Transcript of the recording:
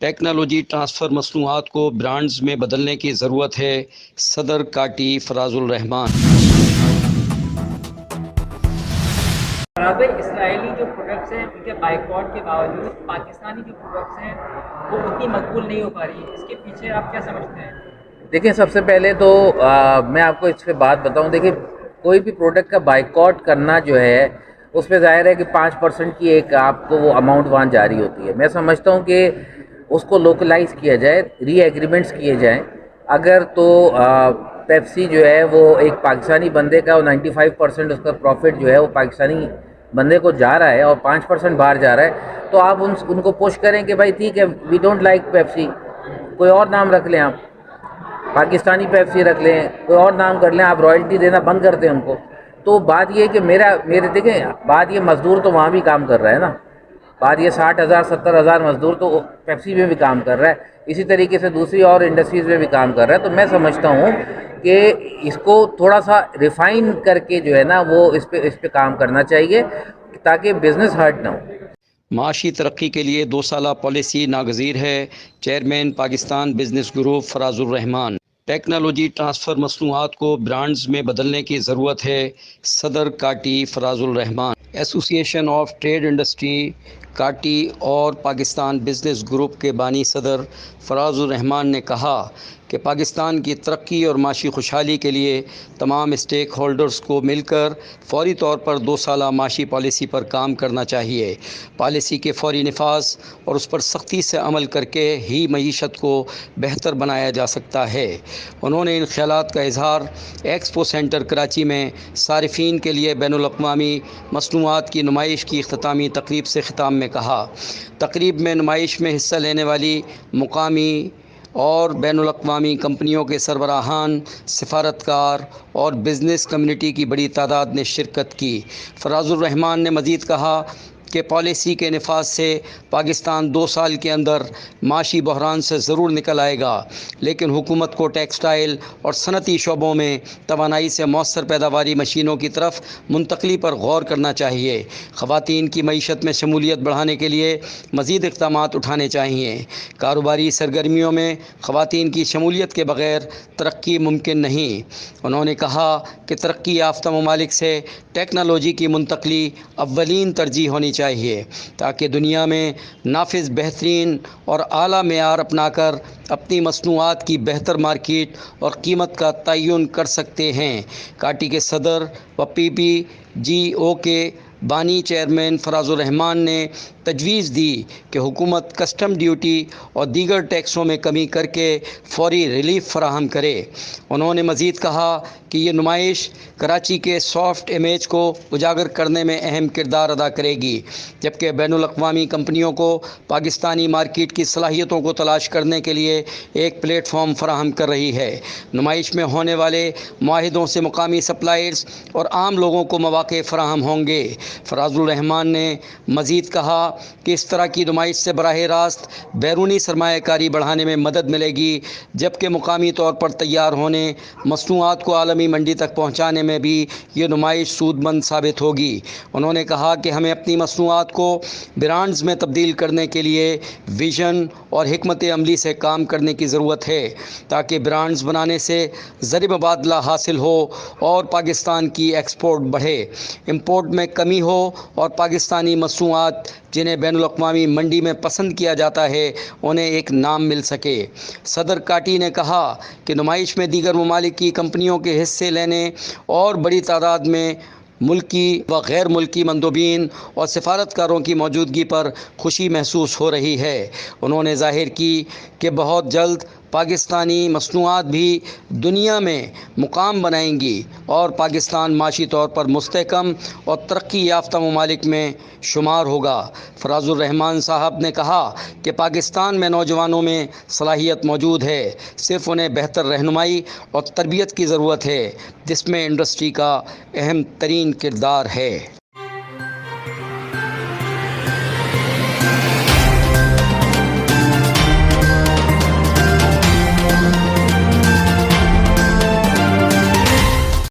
Technology transfer مصنوعات کو brands میں بدلنے کی ضرورت ہے، صدر کاٹی فراز الرحمان۔ فراز بھائی، اسرائیلی جو پروڈکٹس ہیں ان کے بائیکاٹ کے باوجود پاکستانی جو پروڈکٹس ہیں وہ اتنی مقبول نہیں ہو پا رہی ہیں، اس کے پیچھے آپ کیا سمجھتے ہیں؟ دیکھیں، سب سے پہلے تو میں آپ کو اس پہ بات بتاؤں۔ دیکھیں، کوئی بھی پروڈکٹ کا بائیکاٹ کرنا جو ہے اس پہ ظاہر ہے کہ 5% کی ایک آپ کو وہ اماؤنٹ وہاں جاری ہوتی ہے۔ میں سمجھتا ہوں کہ اس کو لوکلائز کیا جائے، ری ایگریمنٹس کیے جائیں۔ اگر تو پیپسی جو ہے وہ ایک پاکستانی بندے کا 95% اس کا پروفٹ جو ہے وہ پاکستانی بندے کو جا رہا ہے اور 5% باہر جا رہا ہے، تو آپ ان کو پش کریں کہ بھائی ٹھیک ہے، وی ڈونٹ لائک پیپسی، کوئی اور نام رکھ لیں، آپ پاکستانی پیپسی رکھ لیں، کوئی اور نام کر لیں، آپ رائلٹی دینا بند کر دیں ان کو۔ تو بات یہ ہے کہ میرے دیکھیں، بات یہ مزدور تو وہاں بھی کام کر رہا ہے نا، بات یہ 60,000 70,000 مزدور تو پیپسی میں بھی کام کر رہا ہے، اسی طریقے سے دوسری اور انڈسٹریز میں بھی کام کر رہا ہے۔ تو میں سمجھتا ہوں کہ اس کو تھوڑا سا ریفائن کر کے جو ہے نا وہ اس پہ کام کرنا چاہیے تاکہ بزنس ہرٹ نہ ہو۔ معاشی ترقی کے لیے 2 سالہ پالیسی ناگزیر ہے، چیئرمین پاکستان بزنس گروپ فراز الرحمان۔ ٹیکنالوجی ٹرانسفر مصنوعات کو برانڈز میں بدلنے کی ضرورت ہے، صدر کاٹی فراز الرحمان۔ ایسوسی ایشن آف ٹریڈ انڈسٹری کاٹی اور پاکستان بزنس گروپ کے بانی صدر فراز الرحمان نے کہا کہ پاکستان کی ترقی اور معاشی خوشحالی کے لیے تمام اسٹیک ہولڈرز کو مل کر فوری طور پر 2 سالہ معاشی پالیسی پر کام کرنا چاہیے۔ پالیسی کے فوری نفاذ اور اس پر سختی سے عمل کر کے ہی معیشت کو بہتر بنایا جا سکتا ہے۔ انہوں نے ان خیالات کا اظہار ایکسپو سینٹر کراچی میں صارفین کے لیے بین الاقوامی مصنوعات کی نمائش کی اختتامی تقریب سے خطاب میں کہا۔ تقریب میں نمائش میں حصہ لینے والی مقامی اور بین الاقوامی کمپنیوں کے سربراہان، سفارتکار اور بزنس کمیونٹی کی بڑی تعداد نے شرکت کی۔ فراز الرحمان نے مزید کہا کہ پالیسی کے نفاذ سے پاکستان 2 سال کے اندر معاشی بحران سے ضرور نکل آئے گا، لیکن حکومت کو ٹیکسٹائل اور صنعتی شعبوں میں توانائی سے مؤثر پیداواری مشینوں کی طرف منتقلی پر غور کرنا چاہیے۔ خواتین کی معیشت میں شمولیت بڑھانے کے لیے مزید اقدامات اٹھانے چاہیے۔ کاروباری سرگرمیوں میں خواتین کی شمولیت کے بغیر ترقی ممکن نہیں۔ انہوں نے کہا کہ ترقی یافتہ ممالک سے ٹیکنالوجی کی منتقلی اولین ترجیح ہونی چاہیے تاکہ دنیا میں نافذ بہترین اور اعلیٰ معیار اپنا کر اپنی مصنوعات کی بہتر مارکیٹ اور قیمت کا تعین کر سکتے ہیں۔ کاٹی کے صدر و PPGO کے بانی چیئرمین فراز الرحمان نے تجویز دی کہ حکومت کسٹم ڈیوٹی اور دیگر ٹیکسوں میں کمی کر کے فوری ریلیف فراہم کرے۔ انہوں نے مزید کہا کہ یہ نمائش کراچی کے سافٹ امیج کو اجاگر کرنے میں اہم کردار ادا کرے گی، جبکہ بین الاقوامی کمپنیوں کو پاکستانی مارکیٹ کی صلاحیتوں کو تلاش کرنے کے لیے ایک پلیٹ فارم فراہم کر رہی ہے۔ نمائش میں ہونے والے معاہدوں سے مقامی سپلائرز اور عام لوگوں کو مواقع فراہم ہوں گے۔ فراز الرحمان نے مزید کہا کہ اس طرح کی نمائش سے براہ راست بیرونی سرمایہ کاری بڑھانے میں مدد ملے گی، جبکہ مقامی طور پر تیار ہونے مصنوعات کو عالمی منڈی تک پہنچانے میں بھی یہ نمائش سود مند ثابت ہوگی۔ انہوں نے کہا کہ ہمیں اپنی مصنوعات کو برانڈز میں تبدیل کرنے کے لیے ویژن اور حکمت عملی سے کام کرنے کی ضرورت ہے تاکہ برانڈز بنانے سے زر مبادلہ حاصل ہو اور پاکستان کی ایکسپورٹ بڑھے، امپورٹ میں کمی ہو اور پاکستانی مصنوعات جنہیں بین الاقوامی منڈی میں پسند کیا جاتا ہے انہیں ایک نام مل سکے۔ صدر کاٹی نے کہا کہ نمائش میں دیگر ممالک کی کمپنیوں کے حصے لینے اور بڑی تعداد میں ملکی و غیر ملکی مندوبین اور سفارتکاروں کی موجودگی پر خوشی محسوس ہو رہی ہے۔ انہوں نے ظاہر کی کہ بہت جلد پاکستانی مصنوعات بھی دنیا میں مقام بنائیں گی اور پاکستان معاشی طور پر مستحکم اور ترقی یافتہ ممالک میں شمار ہوگا۔ فراز الرحمان صاحب نے کہا کہ پاکستان میں نوجوانوں میں صلاحیت موجود ہے، صرف انہیں بہتر رہنمائی اور تربیت کی ضرورت ہے، جس میں انڈسٹری کا اہم ترین کردار ہے۔